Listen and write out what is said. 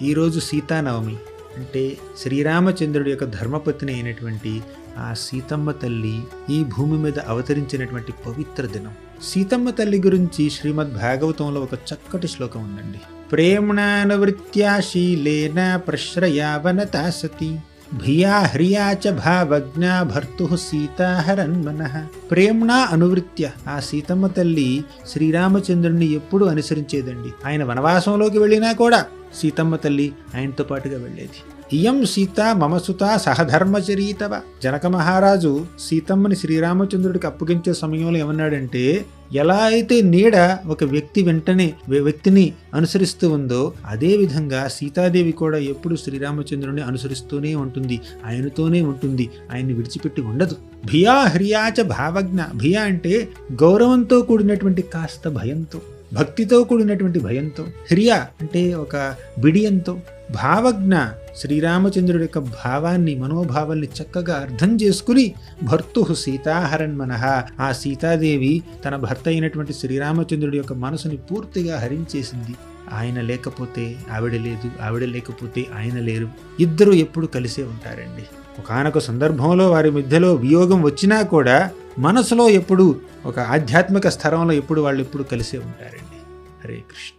ఈరోజు సీతానవమి అంటే శ్రీరామచంద్రుడి యొక్క ధర్మపత్ని అయినటువంటి ఆ సీతమ్మ తల్లి ఈ భూమి మీద అవతరించినటువంటి పవిత్ర దినం. సీతమ్మ తల్లి గురించి శ్రీమద్ భాగవతంలో ఒక చక్కటి శ్లోకం ఉందండి. ప్రేమ్ణానువృత్యా శీలేన ప్రశ్రయావనతా సతి భియా హ్రియా చ భావజ్ఞా భర్తు సీతాహరన్మనః. ప్రేమ్ణా అనువృత్య ఆ సీతమ్మ తల్లి శ్రీరామచంద్రుడిని ఎప్పుడు అనుసరించేదండి. ఆయన వనవాసంలోకి వెళ్ళినా కూడా సీతమ్మ తల్లి ఆయనతో పాటుగా వెళ్ళేది. ఇయం సీత మమ సుత సహధర్మచరీతవ. జనక మహారాజు సీతమ్మని శ్రీరామచంద్రుడికి అప్పగించే సమయంలో ఏమన్నాడంటే, ఎలా అయితే నీడ ఒక వ్యక్తిని అనుసరిస్తూ ఉందో అదే విధంగా సీతాదేవి కూడా ఎప్పుడు శ్రీరామచంద్రుడిని అనుసరిస్తూనే ఉంటుంది, ఆయనతోనే ఉంటుంది, ఆయన్ని విడిచిపెట్టి ఉండదు. భియా హ్రియాచ భావజ్ఞ. భియా అంటే గౌరవంతో కూడినటువంటి కాస్త భయంతో, భక్తితో కూడినటువంటి భయంతో. హ్రియ అంటే ఒక బిడియంతో. భావజ్ఞ శ్రీరామచంద్రుడి యొక్క భావాన్ని, మనోభావాల్ని చక్కగా అర్థం చేసుకుని భర్తు సీతాహరన్మనః. ఆ సీతాదేవి తన భర్త అయినటువంటి శ్రీరామచంద్రుడి యొక్క మనసుని పూర్తిగా హరించేసింది. ఆయన లేకపోతే ఆవిడ లేదు, ఆవిడ లేకపోతే ఆయన లేరు. ఇద్దరు ఎప్పుడు కలిసే ఉంటారండి. ఒకానొక సందర్భంలో వారి మధ్యలో వియోగం వచ్చినా కూడా మనసులో ఎప్పుడు ఒక ఆధ్యాత్మిక స్థలంలో ఎప్పుడు వాళ్ళు ఎప్పుడు కలిసే ఉంటారండి. హరే కృష్ణ.